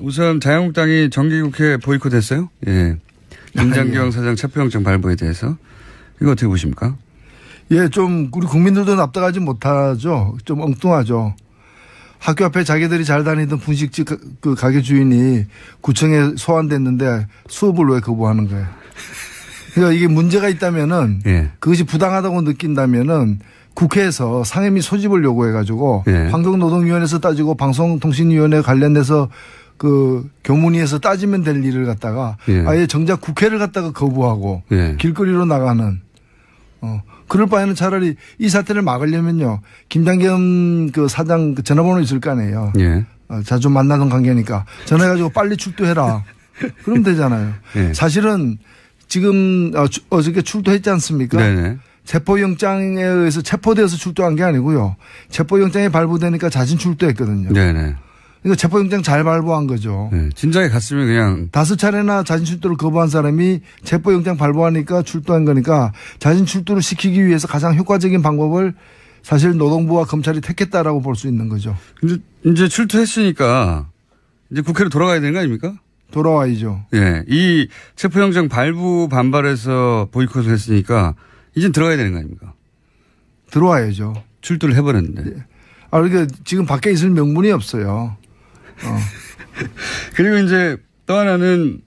우선 자유한국당이 정기국회 보이콧했어요. 예. 김장경 사장 체포영장 발부에 대해서. 이거 어떻게 보십니까? 예, 좀 우리 국민들도 납득하지 못하죠. 좀 엉뚱하죠. 학교 앞에 자기들이 잘 다니던 분식집 그 가게 주인이 구청에 소환됐는데 수업을 왜 거부하는 거예요. 그러니까 이게 문제가 있다면은 예. 그것이 부당하다고 느낀다면은 국회에서 상임 및 소집을 요구해가지고 예. 환경노동위원회에서 따지고 방송통신위원회 관련해서 그 교문위에서 따지면 될 일을 갖다가 예. 아예 정작 국회를 갖다가 거부하고 예. 길거리로 나가는 그럴 바에는 차라리 이 사태를 막으려면요. 김장겸 그 사장 그 전화번호 있을 거 아니에요. 예. 자주 만나던 관계니까 전화해가지고 빨리 출두해라. 그러면 되잖아요. 예. 사실은 지금 어저께 출두했지 않습니까? 네네. 체포영장에 의해서 체포되어서 출두한 게 아니고요. 체포영장이 발부되니까 자진 출두했거든요. 네네. 이거 체포영장 잘 발부한 거죠. 네. 진작에 갔으면 그냥 5차례나 자진 출두를 거부한 사람이 체포영장 발부하니까 출두한 거니까 자진 출두를 시키기 위해서 가장 효과적인 방법을 사실 노동부와 검찰이 택했다라고 볼 수 있는 거죠. 근데 이제 출두했으니까 이제 국회로 돌아가야 되는 거 아닙니까? 돌아와야죠. 예. 이 체포영장 발부 반발해서 보이콧을 했으니까 이젠 들어가야 되는 거 아닙니까? 들어와야죠. 출두를 해버렸는데. 네. 그러니까 지금 밖에 있을 명분이 없어요. 그리고 이제 또 하나는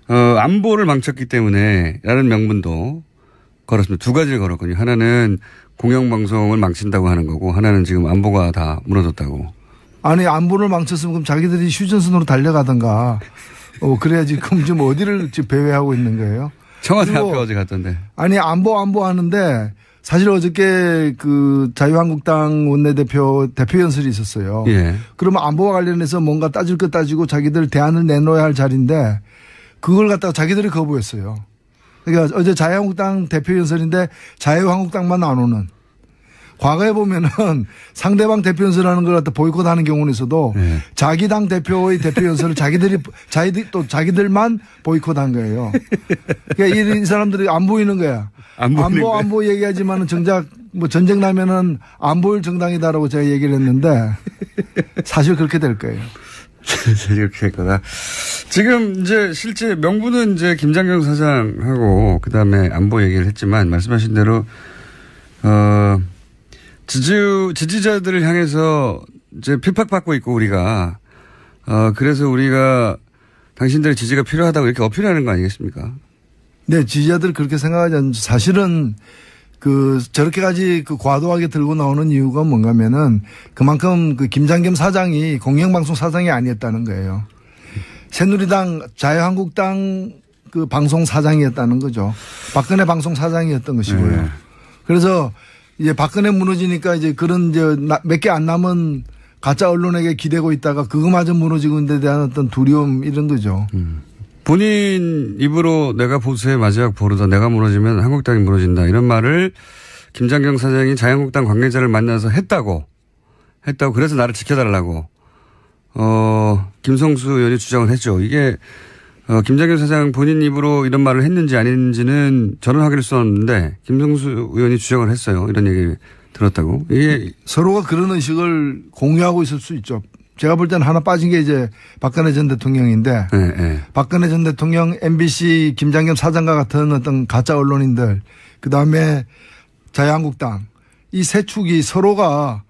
안보를 망쳤기 때문에 라는 명분도 걸었습니다. 두 가지를 걸었거든요. 하나는 공영방송을 망친다고 하는 거고 하나는 지금 안보가 다 무너졌다고. 아니 안보를 망쳤으면 그럼 자기들이 휴전선으로 달려가든가 그래야지 그럼 지금 어디를 지금 배회하고 있는 거예요? 청와대 앞에 어제 갔던데. 아니 안보 하는데 사실 어저께 그 자유한국당 원내대표 연설이 있었어요. 예. 그러면 안보와 관련해서 뭔가 따질 것 따지고 자기들 대안을 내놓아야 할 자리인데 그걸 갖다가 자기들이 거부했어요. 그러니까 어제 자유한국당 대표 연설인데 자유한국당만 안 오는. 과거에 보면은 상대방 대표 연설하는 걸 갖다 보이콧하는 경우는 있어도 네. 자기 당 대표의 대표 연설을 자기들만 보이콧한 거예요. 그러니까 이 사람들이 안 보이는 거야. 안보 얘기하지만은 정작 뭐 전쟁 나면은 안 보일 정당이다라고 제가 얘기를 했는데 사실 그렇게 될 거예요. 이렇게 될 거다. 지금 이제 실제 명분은 이제 김장경 사장하고 그다음에 안보 얘기를 했지만 말씀하신 대로 지지자들을 향해서 이제 핍박받고 있고 우리가 그래서 우리가 당신들의 지지가 필요하다고 이렇게 어필하는 거 아니겠습니까? 네, 지지자들 그렇게 생각하지 않죠. 사실은 저렇게까지 과도하게 들고 나오는 이유가 뭔가면은 그만큼 김장겸 사장이 공영방송 사장이 아니었다는 거예요. 새누리당, 자유한국당 방송 사장이었다는 거죠. 박근혜 방송 사장이었던 것이고요. 네. 그래서 이제 박근혜 무너지니까 이제 그런 몇 개 안 남은 가짜 언론에게 기대고 있다가 그거마저 무너지고 있는 데 대한 어떤 두려움 이런 거죠. 본인 입으로 내가 보수의 마지막 보루다. 내가 무너지면 한국당이 무너진다. 이런 말을 김장경 사장이 자유한국당 관계자를 만나서 했다고 그래서 나를 지켜달라고 김성수 의원이 주장을 했죠. 이게 김장경 사장 본인 입으로 이런 말을 했는지 아닌지는 저는 확인할 수 없는데 김성수 의원이 주장을 했어요. 이런 얘기 들었다고. 이게 서로가 그런 의식을 공유하고 있을 수 있죠. 제가 볼 때는 하나 빠진 게 이제 박근혜 전 대통령인데 네. 박근혜 전 대통령 MBC 김장겸 사장과 같은 어떤 가짜 언론인들 그다음에 자유한국당 이 세 축이 서로가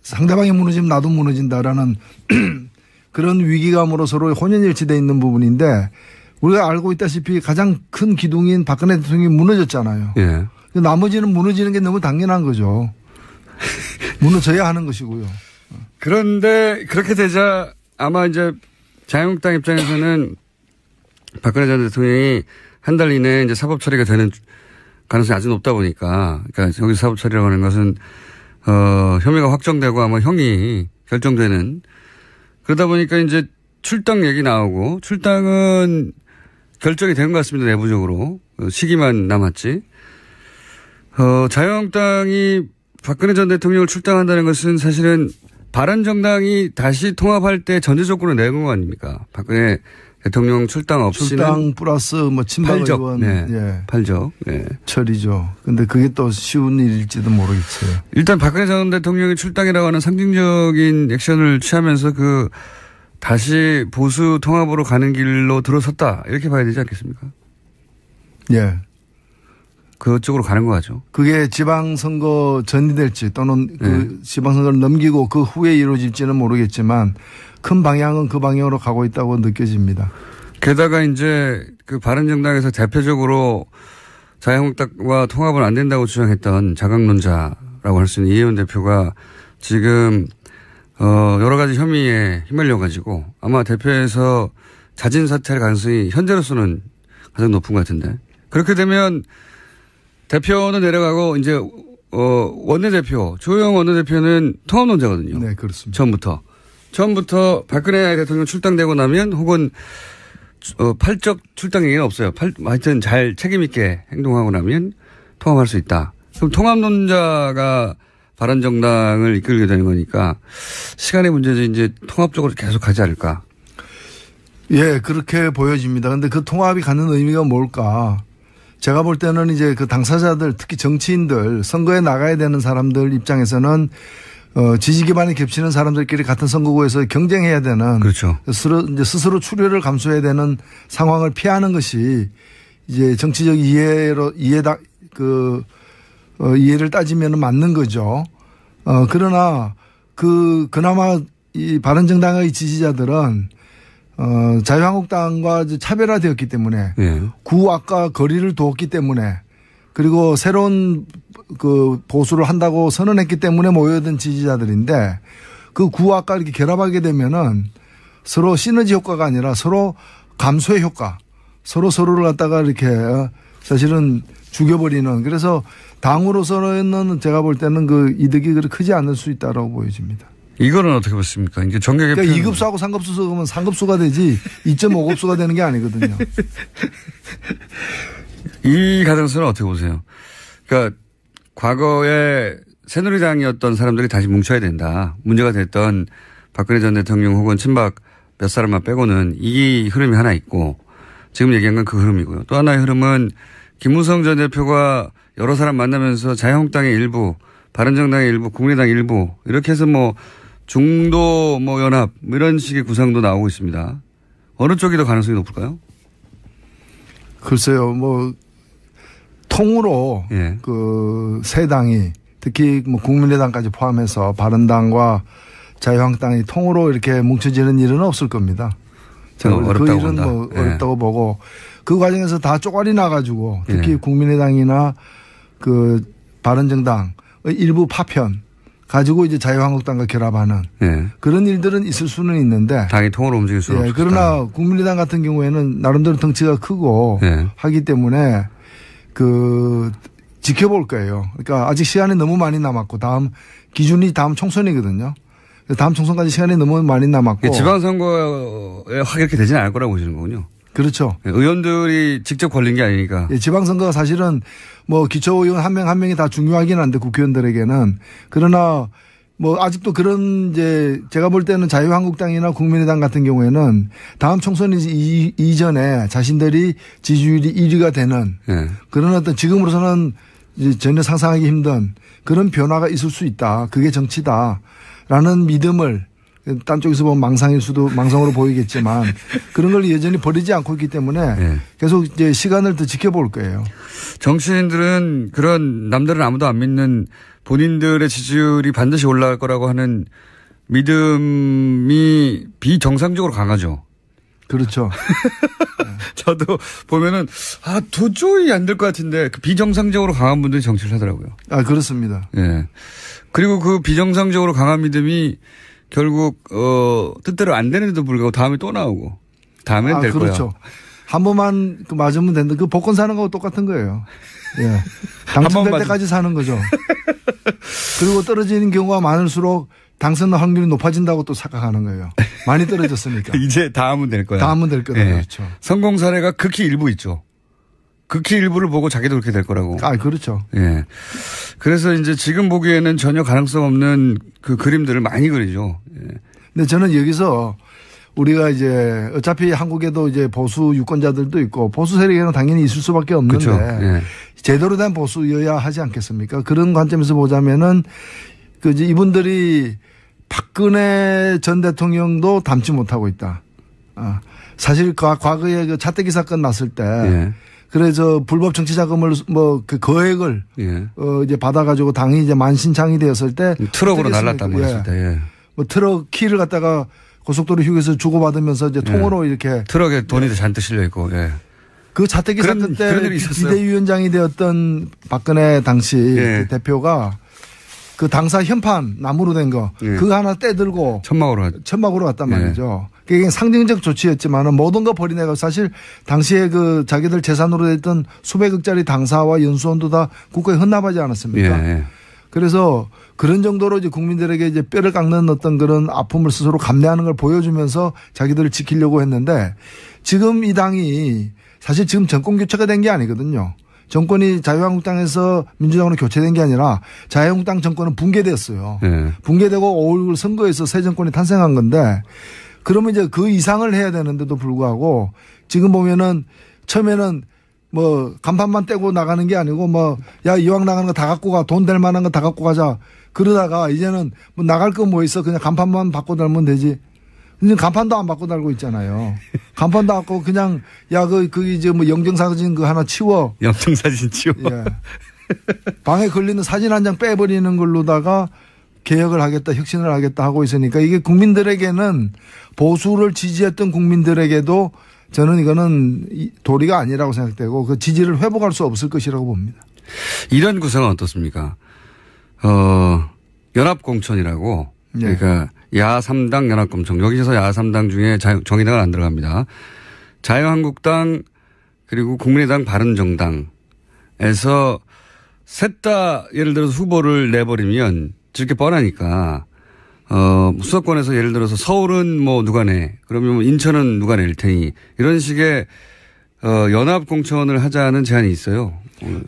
상대방이 무너지면 나도 무너진다라는 그런 위기감으로 서로 혼연일치되어 있는 부분인데 우리가 알고 있다시피 가장 큰 기둥인 박근혜 대통령이 무너졌잖아요. 예. 나머지는 무너지는 게 너무 당연한 거죠. 무너져야 하는 것이고요. 그런데 그렇게 되자 아마 이제 자유한국당 입장에서는 박근혜 전 대통령이 한 달 이내에 이제 사법 처리가 되는 가능성이 아주 높다 보니까 그러니까 여기서 사법 처리라고 하는 것은 혐의가 확정되고 아마 형이 결정되는 그러다 보니까 이제 출당 얘기 나오고 출당은 결정이 된 것 같습니다. 내부적으로. 시기만 남았지. 자유한국당이 박근혜 전 대통령을 출당한다는 것은 사실은 바른정당이 다시 통합할 때 전제 조건을 내건 거 아닙니까? 박근혜 대통령 출당 없이는. 출당 플러스 친박 의원. 네. 예. 팔적. 네. 처리죠. 근데 그게 또 쉬운 일일지도 모르겠어요. 일단 박근혜 전 대통령이 출당이라고 하는 상징적인 액션을 취하면서 다시 보수 통합으로 가는 길로 들어섰다. 이렇게 봐야 되지 않겠습니까? 예. 그쪽으로 가는 거죠. 그게 지방선거 전이 될지 또는 그 지방선거를 넘기고 그 후에 이루어질지는 모르겠지만 큰 방향은 그 방향으로 가고 있다고 느껴집니다. 게다가 이제 그 바른정당에서 대표적으로 자유한국당과 통합은 안 된다고 주장했던 자강론자라고 할 수 있는 이혜원 대표가 지금 여러 가지 혐의에 휘말려 가지고 아마 대표에서 자진 사퇴할 가능성이 현재로서는 가장 높은 것 같은데 그렇게 되면 대표는 내려가고 이제 원내대표 조영 원내대표는 통합론자거든요. 네, 그렇습니다. 처음부터 박근혜 대통령 출당되고 나면 혹은 팔적 출당 얘기는 없어요. 하여튼 잘 책임 있게 행동하고 나면 통합할 수 있다. 그럼 통합론자가 바른정당을 이끌게 되는 거니까 시간의 문제지 이제 통합 쪽으로 계속 가지 않을까. 예, 그렇게 보여집니다. 그런데 그 통합이 갖는 의미가 뭘까? 제가 볼 때는 이제 그 당사자들 특히 정치인들 선거에 나가야 되는 사람들 입장에서는 지지 기반이 겹치는 사람들끼리 같은 선거구에서 경쟁해야 되는 그렇죠. 스스로 출혈을 감수해야 되는 상황을 피하는 것이 이제 정치적 이해를 따지면 맞는 거죠. 그러나 그나마 이 바른정당의 지지자들은 자유한국당과 차별화되었기 때문에 구악과 거리를 두었기 때문에 그리고 새로운 그 보수를 한다고 선언했기 때문에 모여든 지지자들인데 그 구악과 이렇게 결합하게 되면은 서로 시너지 효과가 아니라 서로 감소의 효과 서로를 갖다가 이렇게 사실은 죽여버리는 그래서 당으로서는 제가 볼 때는 그 이득이 그렇게 크지 않을 수 있다라고 보여집니다. 이거는 어떻게 보십니까? 이게 정계 개편. 그러니까 2급수하고 3급수 그러면 3급수가 되지 2.5급수가 되는 게 아니거든요. 이 가능성은 어떻게 보세요? 그러니까 과거에 새누리당이었던 사람들이 다시 뭉쳐야 된다. 문제가 됐던 박근혜 전 대통령 혹은 친박 몇 사람만 빼고는 이 흐름이 하나 있고 지금 얘기한 건 그 흐름이고요. 또 하나의 흐름은 김무성 전 대표가 여러 사람 만나면서 자유한국당의 일부, 바른정당의 일부, 국민의당 일부 이렇게 해서 뭐 중도 뭐 연합 이런 식의 구상도 나오고 있습니다. 어느 쪽이 더 가능성이 높을까요? 글쎄요, 뭐 통으로 그 세 당이 특히 뭐 국민의당까지 포함해서 바른당과 자유한국당이 통으로 이렇게 뭉쳐지는 일은 없을 겁니다. 저는 그 일은 뭐 어렵다고 보고 그 과정에서 다 쪼가리 나가지고 특히 국민의당이나 그 바른정당의 일부 파편 가지고 이제 자유한국당과 결합하는 그런 일들은 있을 수는 있는데 당이 통으로 움직일 수는 없다. 그러나 국민의당 같은 경우에는 나름대로 덩치가 크고 하기 때문에 그 지켜볼 거예요. 그러니까 아직 시간이 너무 많이 남았고 기준이 다음 총선이거든요. 다음 총선까지 시간이 너무 많이 남았고 지방선거에 확 이렇게 되지는 않을 거라고 보시는 거군요. 그렇죠. 의원들이 직접 걸린 게 아니니까. 지방선거가 사실은 뭐 기초의원 한 명 한 명이 다 중요하긴 한데 국회의원들에게는 그러나 뭐 아직도 그런 이제 제가 볼 때는 자유한국당이나 국민의당 같은 경우에는 다음 총선 이전에 자신들이 지지율이 1위가 되는 그런 어떤 지금으로서는 이제 전혀 상상하기 힘든 그런 변화가 있을 수 있다. 그게 정치다라는 믿음을 딴 쪽에서 보면 망상으로 보이겠지만 그런 걸 여전히 버리지 않고 있기 때문에 계속 이제 시간을 더 지켜볼 거예요. 정치인들은 그런 남들은 아무도 안 믿는 본인들의 지지율이 반드시 올라갈 거라고 하는 믿음이 비정상적으로 강하죠. 그렇죠. 저도 보면은 도저히 안 될 것 같은데 그 비정상적으로 강한 분들이 정치를 하더라고요. 그렇습니다. 그리고 그 비정상적으로 강한 믿음이 결국 뜻대로 안 되는데도 불구하고 다음에 또 나오고 다음엔 될 거야. 그렇죠. 한 번만 맞으면 된다. 그 복권 사는 거하고 똑같은 거예요. 당첨될 때까지 사는 거죠. 그리고 떨어지는 경우가 많을수록 당선 확률이 높아진다고 또 착각하는 거예요. 많이 떨어졌으니까. 이제 다음은 될 거야. 다음은 될 거다. 그렇죠. 성공 사례가 극히 일부 있죠. 극히 일부를 보고 자기도 그렇게 될 거라고. 그렇죠. 그래서 이제 지금 보기에는 전혀 가능성 없는 그 그림들을 많이 그리죠. 근데 저는 여기서 우리가 이제 어차피 한국에도 이제 보수 유권자들도 있고 보수 세력에는 당연히 있을 수밖에 없는데 그렇죠. 제대로 된 보수여야 하지 않겠습니까? 그런 관점에서 보자면은 이분들이 박근혜 전 대통령도 닮지 못하고 있다. 사실 과거에 그 차떼기 사건 났을 때 예. 그래서 불법 정치자금을 뭐 그 거액을 예. 이제 받아가지고 당이 이제 만신창이 되었을 때 트럭으로 날랐다고 했을 때 예. 뭐 트럭 키를 갖다가 고속도로 휴게소 주고받으면서 이제 통으로 예. 이렇게 트럭에 돈이 잔뜩 실려 있고 예. 그 차떼기 사건 때 비대위원장이 되었던 박근혜 당시 예. 그 대표가 그 당사 현판 나무로 된 거 예. 그거 하나 떼들고 천막으로 갔단 말이죠. 예. 그게 상징적 조치였지만은 모든 거 버리내고 사실 당시에 그 자기들 재산으로 됐던 수백억짜리 당사와 연수원도 다 국가에 헌납하지 않았습니까? 예. 그래서 그런 정도로 이제 국민들에게 이제 뼈를 깎는 어떤 그런 아픔을 스스로 감내하는 걸 보여주면서 자기들을 지키려고 했는데 지금 이 당이 사실 지금 정권 교체가 된 게 아니거든요. 정권이 자유한국당에서 민주당으로 교체된 게 아니라 자유한국당 정권은 붕괴됐어요. 네. 붕괴되고 5.19 선거에서 새 정권이 탄생한 건데 그러면 이제 그 이상을 해야 되는데도 불구하고 지금 보면은 처음에는 뭐 간판만 떼고 나가는 게 아니고 뭐 야 이왕 나가는 거 다 갖고 가 돈 될 만한 거 다 갖고 가자 그러다가 이제는 뭐 나갈 거 뭐 있어 그냥 간판만 바꿔 달면 되지. 근데 간판도 안 바꿔 달고 있잖아요. 간판도 안 바꿔 그냥 야 그 이제 뭐 영정사진 그 하나 치워. 영정사진 치워. 예. 방에 걸리는 사진 한 장 빼버리는 걸로다가 개혁을 하겠다, 혁신을 하겠다 하고 있으니까 이게 국민들에게는 보수를 지지했던 국민들에게도 저는 이거는 도리가 아니라고 생각되고 그 지지를 회복할 수 없을 것이라고 봅니다. 이런 구성은 어떻습니까? 연합공천이라고 네. 그러니까 야3당 연합공천 여기서 야3당 중에 정의당은 안 들어갑니다. 자유한국당 그리고 국민의당 바른정당에서 셋 다 예를 들어서 후보를 내버리면 저렇게 뻔하니까 수도권에서 예를 들어서 서울은 뭐 누가 내 그러면 인천은 누가 낼 테니 이런 식의 연합 공천을 하자는 제안이 있어요.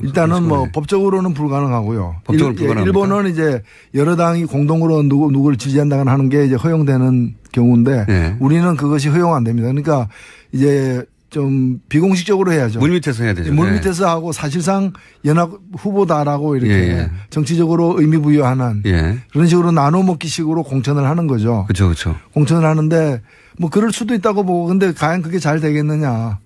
일단은 뭐 법적으로는 불가능하고요. 법적으로 불가능합니까? 일본은 이제 여러 당이 공동으로 누구를 지지한다거나 하는 게 이제 허용되는 경우인데 네. 우리는 그것이 허용 안 됩니다. 그러니까 이제 좀 비공식적으로 해야죠. 물밑에서 해야 되죠. 물밑에서 네. 하고 사실상 연합 후보다라고 이렇게 예. 정치적으로 의미 부여하는 예. 그런 식으로 나눠 먹기식으로 공천을 하는 거죠. 그렇죠. 공천을 하는데 뭐 그럴 수도 있다고 보고 근데 과연 그게 잘 되겠느냐.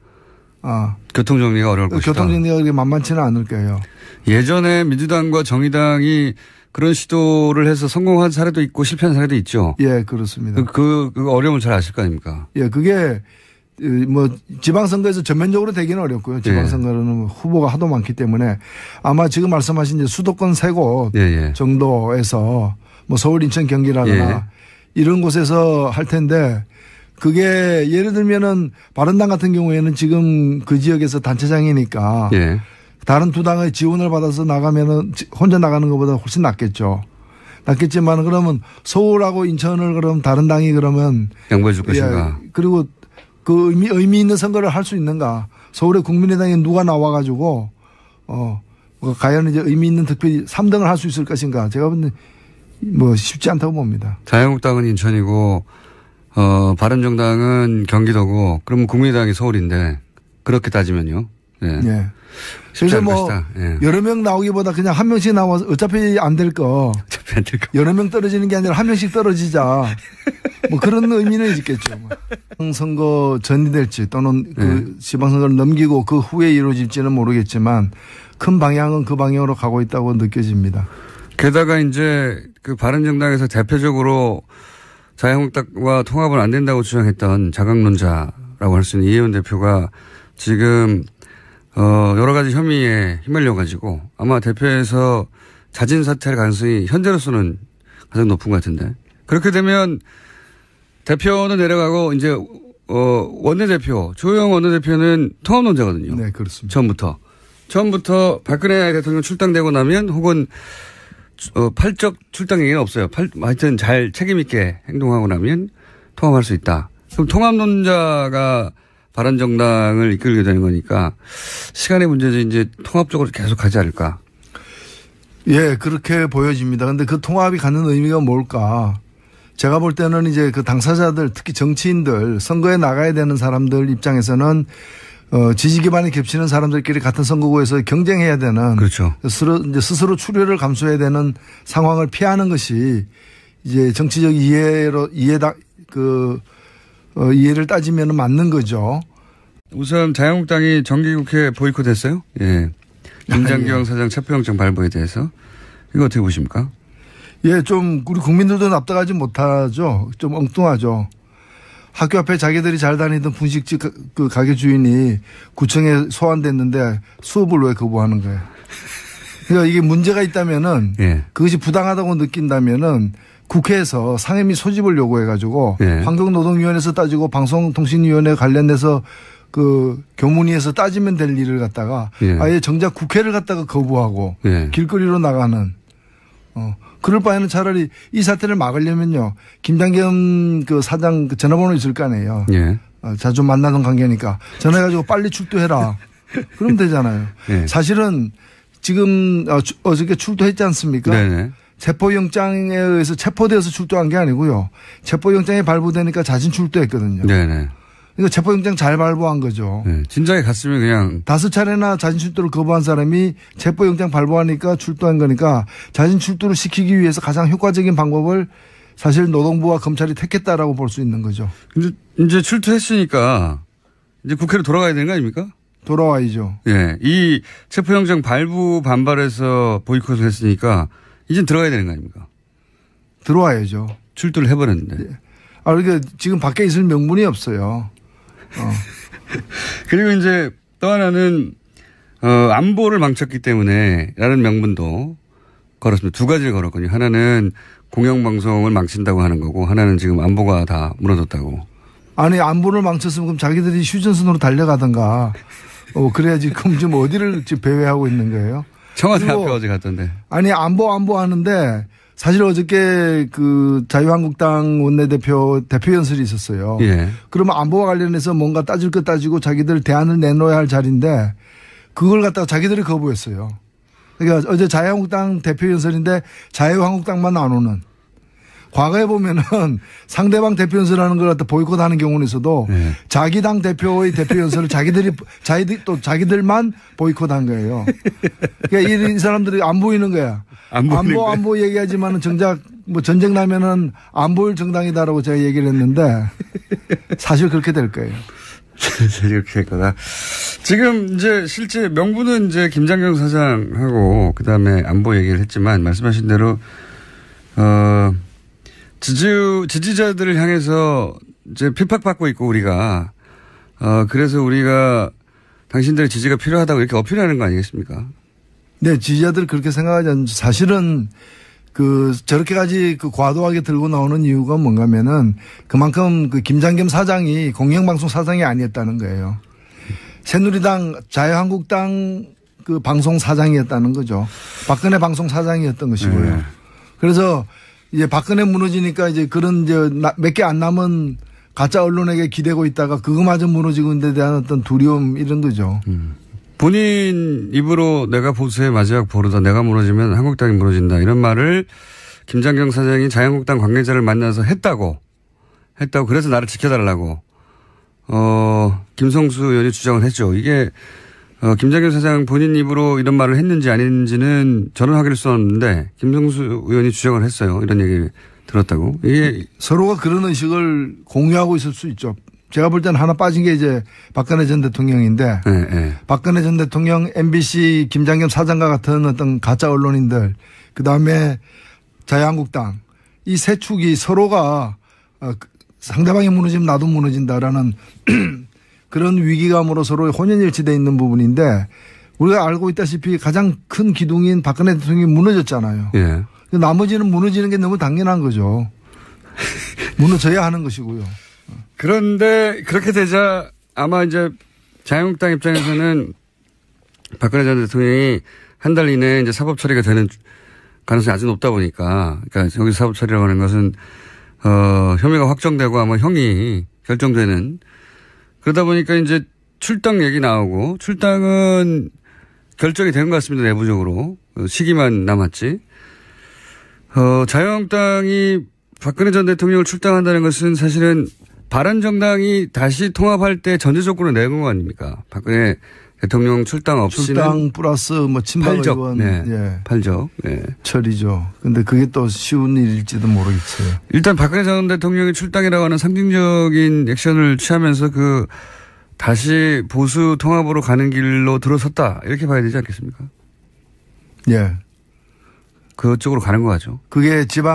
교통정리가 어려울 것이다. 교통정리가 그렇게 만만치는 않을 거예요. 예전에 민주당과 정의당이 그런 시도를 해서 성공한 사례도 있고 실패한 사례도 있죠. 예, 그렇습니다. 그 어려움을 잘 아실 거 아닙니까? 예, 그게 뭐 지방선거에서 전면적으로 되기는 어렵고요. 지방선거는 후보가 하도 많기 때문에 아마 지금 말씀하신 이제 수도권 세 곳 정도에서 뭐 서울, 인천, 경기라거나 이런 곳에서 할 텐데 그게 예를 들면은 바른당 같은 경우에는 지금 그 지역에서 단체장이니까 다른 두 당의 지원을 받아서 나가면은 혼자 나가는 것보다 훨씬 낫겠죠. 낫겠지만 그러면 서울하고 인천을 그럼 다른 당이 그러면 양보해 줄 것인가. 그리고 그 의미 있는 선거를 할 수 있는가. 서울의 국민의당에 누가 나와가지고 과연 이제 의미 있는 득표 3등을 할 수 있을 것인가. 제가 보는 뭐 쉽지 않다고 봅니다. 자유한국당은 인천이고 바른정당은 경기도고 그러면 국민의당이 서울인데 그렇게 따지면요. 네. 그래서 뭐 여러 명 나오기보다 그냥 한 명씩 나와서 어차피 안 될 거. 여러 명 떨어지는 게 아니라 한 명씩 떨어지자. 뭐 그런 의미는 있겠죠. 선거 전이 될지 또는 그 지방선거를 넘기고 그 후에 이루어질지는 모르겠지만 큰 방향은 그 방향으로 가고 있다고 느껴집니다. 게다가 이제 그 바른정당에서 대표적으로 자유한국당과 통합은 안 된다고 주장했던 자강론자라고 할 수 있는 이혜원 대표가 지금 여러 가지 혐의에 휘말려 가지고 아마 대표에서 자진 사퇴할 가능성이 현재로서는 가장 높은 것 같은데 그렇게 되면 대표는 내려가고 이제 원내대표 조영 원내대표는 통합론자거든요. 네, 그렇습니다. 처음부터 박근혜 대통령 출당되고 나면 혹은 팔적 출당 얘기는 없어요. 하여튼 잘 책임 있게 행동하고 나면 통합할 수 있다. 그럼 통합론자가 바른정당을 이끌게 되는 거니까 시간의 문제지 이제 통합적으로 계속 가지 않을까. 예, 그렇게 보여집니다. 그런데 그 통합이 갖는 의미가 뭘까? 제가 볼 때는 이제 그 당사자들 특히 정치인들 선거에 나가야 되는 사람들 입장에서는 지지 기반이 겹치는 사람들끼리 같은 선거구에서 경쟁해야 되는 그렇죠. 스스로 출혈을 감수해야 되는 상황을 피하는 것이 이제 정치적 이해를 따지면 맞는 거죠. 우선 자유한국당이 정기국회 보이콧했어요. 예. 김장경 사장 체포영장 발부에 대해서. 이거 어떻게 보십니까? 예, 좀 우리 국민들도 납득하지 못하죠. 좀 엉뚱하죠. 학교 앞에 자기들이 잘 다니던 분식집 그 가게 주인이 구청에 소환됐는데 수업을 왜 거부하는 거예요? 그러니까 이게 문제가 있다면은 예. 그것이 부당하다고 느낀다면은 국회에서 상임 및 소집을 요구해가지고 예. 환경노동위원회에서 따지고 방송통신위원회 관련해서 그 교문위에서 따지면 될 일을 갖다가 예. 아예 정작 국회를 갖다가 거부하고 예. 길거리로 나가는 그럴 바에는 차라리 이 사태를 막으려면요. 김장겸 그 사장 그 전화번호 있을 거 아니에요. 예. 자주 만나던 관계니까 전화해가지고 빨리 출두해라. 그러면 되잖아요. 예. 사실은 지금 어저께 출두했지 않습니까? 네네. 체포영장에 의해서 체포되어서 출두한 게 아니고요. 체포영장이 발부되니까 자진 출두했거든요. 네네. 그러니까 체포영장 잘 발부한 거죠. 네. 진작에 갔으면 그냥 5차례나 자진 출두를 거부한 사람이 체포영장 발부하니까 출두한 거니까 자진 출두를 시키기 위해서 가장 효과적인 방법을 사실 노동부와 검찰이 택했다라고 볼 수 있는 거죠. 근데 이제 출두했으니까 이제 국회로 돌아가야 되는 거 아닙니까? 돌아와야죠. 예. 이 체포영장 발부 반발해서 보이콧을 했으니까 이젠 들어가야 되는 거 아닙니까? 들어와야죠. 출두를 해버렸는데. 그러니까 지금 밖에 있을 명분이 없어요. 그리고 이제 또 하나는 안보를 망쳤기 때문에 라는 명분도 걸었습니다. 두 가지를 걸었거든요. 하나는 공영방송을 망친다고 하는 거고 하나는 지금 안보가 다 무너졌다고. 아니 안보를 망쳤으면 그럼 자기들이 휴전선으로 달려가든가 그래야지 그럼 지금 어디를 지금 배회하고 있는 거예요? 청와대 앞에 어제 갔던데. 아니 안보 하는데 사실 어저께 그 자유한국당 원내대표 연설이 있었어요. 예. 그러면 안보와 관련해서 뭔가 따질 것 따지고 자기들 대안을 내놓아야 할 자리인데 그걸 갖다가 자기들이 거부했어요. 그러니까 어제 자유한국당 대표 연설인데 자유한국당만 안 오는. 과거에 보면은 상대방 대표 연설하는 걸 갖다 보이콧하는 경우는 있어도 네. 자기 당 대표의 대표 연설을 자기들만 보이콧한 거예요. 그러니까 이 사람들이 안 보이는 거야. 안보 얘기하지만은 정작 뭐 전쟁 나면은 안 보일 정당이다라고 제가 얘기를 했는데 사실 그렇게 될 거예요. 이렇게 할 거다. 지금 이제 실제 명분은 이제 김장경 사장하고 그다음에 안보 얘기를 했지만 말씀하신 대로 지지자들을 향해서 이제 핍박받고 있고 우리가 그래서 우리가 당신들의 지지가 필요하다고 이렇게 어필하는 거 아니겠습니까? 네, 지지자들 그렇게 생각하지 않죠. 사실은 저렇게까지 과도하게 들고 나오는 이유가 뭔가면은 그만큼 김장겸 사장이 공영방송 사장이 아니었다는 거예요. 새누리당, 자유한국당 방송 사장이었다는 거죠. 박근혜 방송 사장이었던 것이고요. 그래서 이제 박근혜 무너지니까 이제 그런 몇 개 안 남은 가짜 언론에게 기대고 있다가 그거마저 무너지고 있는 데 대한 어떤 두려움 이런 거죠. 본인 입으로 내가 보수의 마지막 보루다. 내가 무너지면 한국당이 무너진다. 이런 말을 김장경 사장이 자유한국당 관계자를 만나서 했다고 그래서 나를 지켜달라고 김성수 의원이 주장을 했죠. 이게 김장경 사장 본인 입으로 이런 말을 했는지 아닌지는 저는 확인할 수 없는데 김성수 의원이 주장을 했어요. 이런 얘기 들었다고. 이게 서로가 그런 의식을 공유하고 있을 수 있죠. 제가 볼 때는 하나 빠진 게 이제 박근혜 전 대통령인데 네. 박근혜 전 대통령 MBC 김장겸 사장과 같은 어떤 가짜 언론인들 그다음에 자유한국당 이 세 축이 서로가 상대방이 무너지면 나도 무너진다라는 그런 위기감으로 서로 혼연일치되어 있는 부분인데 우리가 알고 있다시피 가장 큰 기둥인 박근혜 대통령이 무너졌잖아요. 예. 나머지는 무너지는 게 너무 당연한 거죠. 무너져야 하는 것이고요. 그런데 그렇게 되자 아마 이제 자유한국당 입장에서는 박근혜 전 대통령이 한 달 이내에 이제 사법 처리가 되는 가능성이 아주 높다 보니까 그러니까 여기서 사법 처리라고 하는 것은 혐의가 확정되고 아마 형이 결정되는 그러다 보니까 이제 출당 얘기 나오고 출당은 결정이 된 것 같습니다. 내부적으로. 시기만 남았지. 자유한국당이 박근혜 전 대통령을 출당한다는 것은 사실은 바른정당이 다시 통합할 때 전제 조건을 내건 거 아닙니까? 박근혜 대통령 출당 없이는 출당 플러스 뭐 친박 팔적, 의원 네. 예. 팔적. 네. 처리죠. 근데 그게 또 쉬운 일일지도 모르겠어요. 일단 박근혜 전 대통령이 출당이라고 하는 상징적인 액션을 취하면서 다시 보수 통합으로 가는 길로 들어섰다. 이렇게 봐야 되지 않겠습니까? 예. 그쪽으로 가는 거 같죠. 그게 지방